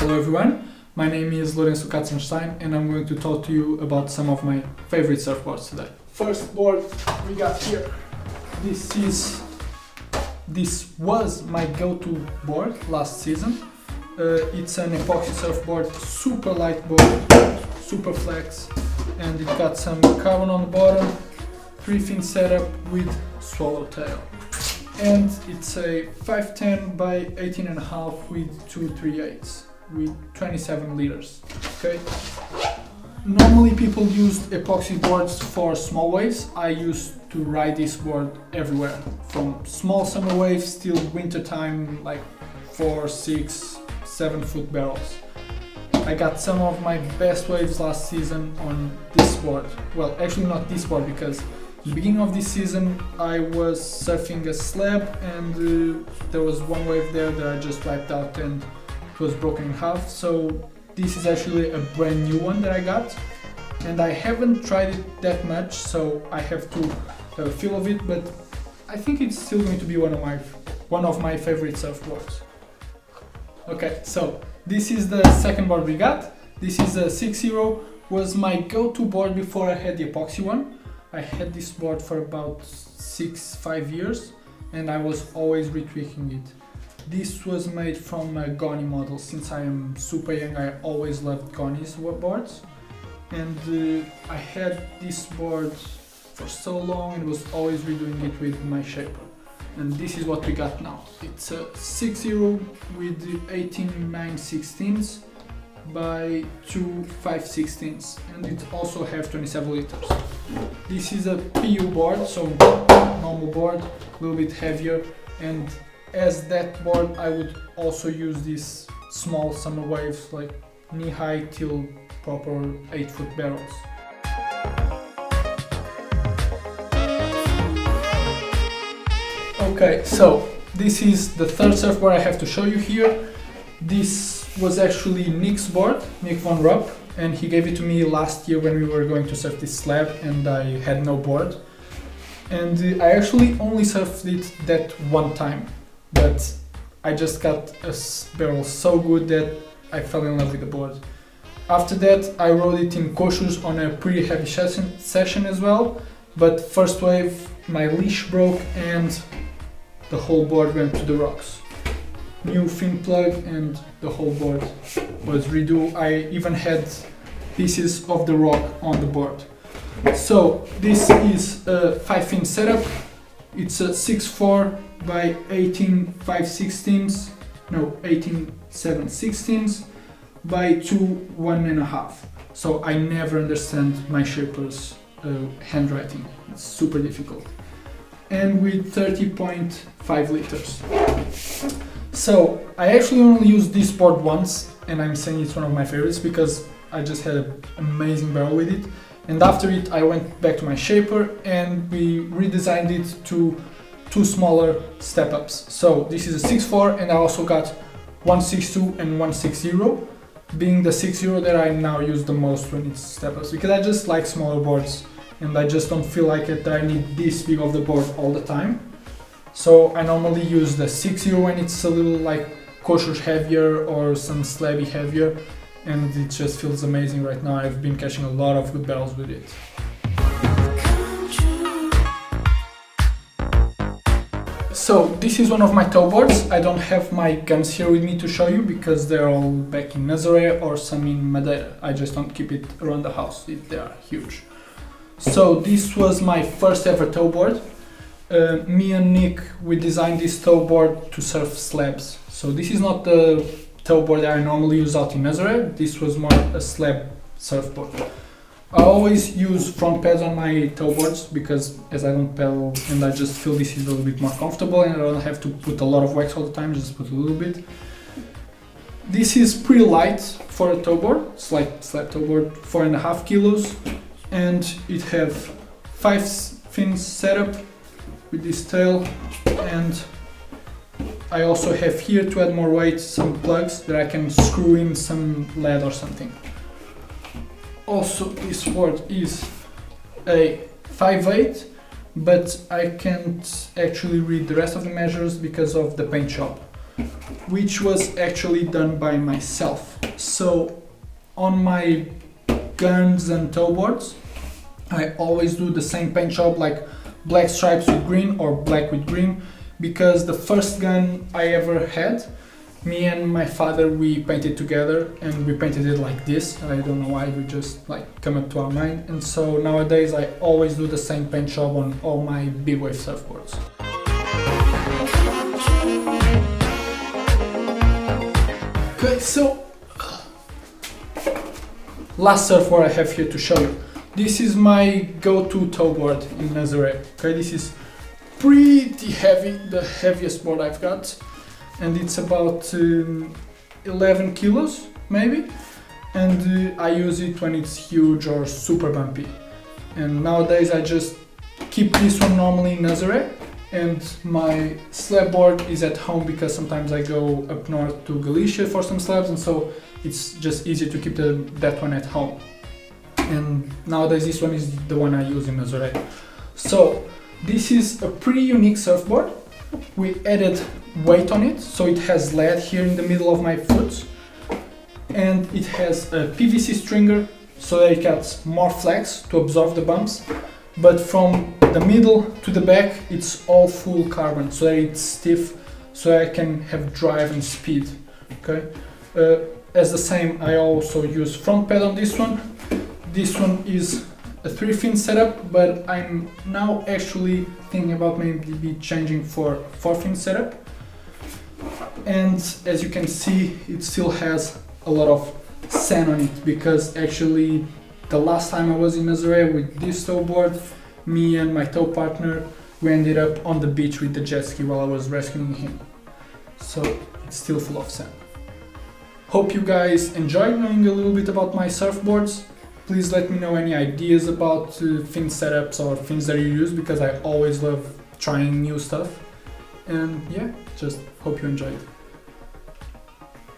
Hello everyone, my name is Lourenço Katzenstein and I'm going to talk to you about some of my favorite surfboards today. First board we got here. This was my go-to board last season. It's an epoxy surfboard, super light board, super flex, and it got some carbon on the bottom, 3-fin setup with swallowtail. And it's a 510 by 18.5 with 2 3/8 with 27 liters. Okay. Normally people use epoxy boards for small waves. I used to ride this board everywhere, from small summer waves till winter time, like 4, 6, 7 foot barrels. I got some of my best waves last season on this board. Well, actually not this board, because at the beginning of this season I was surfing a slab and there was one wave there that I just wiped out and it was broken in half. So this is actually a brand new one that I got, and I haven't tried it that much, so I have to have a feel of it, but I think it's still going to be one of my favorite surfboards. Okay, so this is the second board we got. This is a 6-0, was my go-to board before I had the epoxy one. I had this board for about 5 years and I was always retweaking it. This was made from a Goni model. Since I am super young, I always loved Goni's boards, and I had this board for so long and was always redoing it with my shaper. And this is what we got now. It's a 6-0 with 18.9/16 by 2.5/16, and it also has 27 liters. This is a PU board, so normal board, a little bit heavier, and as that board I would also use these small summer waves, like knee high till proper 8-foot barrels. Okay, so this is the third surfboard I have to show you here. This was actually Nick's board, Nick von Rupp, and he gave it to me last year when we were going to surf this slab and I had no board. And I actually only surfed it that one time, but I just got a barrel so good that I fell in love with the board. After that I rode it in Koshus on a pretty heavy session as well, but first wave my leash broke and the whole board went to the rocks. New fin plug and the whole board was redo. I even had pieces of the rock on the board. So this is a 5-fin setup. It's a 6.4 by 18.5/16, no, 18.7/16 by 2.1.5. So I never understand my shaper's handwriting. It's super difficult. And with 30.5 liters. So I actually only used this board once, and I'm saying it's one of my favorites because I just had an amazing barrel with it. And after it I went back to my shaper and we redesigned it to 2 smaller step-ups. So this is a 6.4 and I also got 1.62 and 1.60, being the 6.0 that I now use the most when it's step-ups, because I just like smaller boards and I just don't feel like it, I need this big of the board all the time. So I normally use the 6.0 when it's a little like Koshus heavier or some slabby heavier, and it just feels amazing right now. I've been catching a lot of good barrels with it. So this is one of my tow boards. I don't have my guns here with me to show you because they're all back in Nazaré or some in Madeira. I just don't keep it around the house, they are huge. So this was my first ever tow board. Me and Nick, we designed this tow board to surf slabs. So this is not the tow board that I normally use out in Nazaré. This was more a slab surfboard. I always use front pads on my tow boards because as I don't pedal, and I just feel this is a little bit more comfortable and I don't have to put a lot of wax all the time, just put a little bit. This is pretty light for a tow board. It's like slab tow board, 4.5 kilos, and it have 5 fins setup with this tail, and I also have here, to add more weight, some plugs that I can screw in some lead or something. Also, this board is a 5.8, but I can't actually read the rest of the measures because of the paint shop. which was actually done by myself. So on my guns and tow boards, I always do the same paint job, like black stripes with green or black with green, because the first gun I ever had, me and my father, we painted together, and we painted it like this. I don't know why, we just like come up to our mind. And so nowadays I always do the same paint job on all my big wave surfboards. Okay, so last surfboard I have here to show you. This is my go-to tow board in Nazaré. Okay, this is pretty heavy, the heaviest board I've got, and it's about 11 kilos maybe, and I use it when it's huge or super bumpy. And nowadays I just keep this one normally in Nazaré, and my slab board is at home because sometimes I go up north to Galicia for some slabs, and so it's just easier to keep that one at home. And nowadays this one is the one I use in Nazaré. So this is a pretty unique surfboard. We added weight on it, so it has lead here in the middle of my foot, and it has a PVC stringer so that it gets more flex to absorb the bumps, but from the middle to the back it's all full carbon so that it's stiff, so I can have drive and speed. Okay. As the same, I also use front pad on this one. This one is a 3-fin setup, but I'm now actually thinking about maybe changing for 4-fin setup. And as you can see, it still has a lot of sand on it, because actually the last time I was in Nazaré with this tow board, me and my tow partner, we ended up on the beach with the jet ski while I was rescuing him. So it's still full of sand. Hope you guys enjoyed knowing a little bit about my surfboards. Please let me know any ideas about fin setups or fins that you use, because I always love trying new stuff. And yeah, just hope you enjoyed.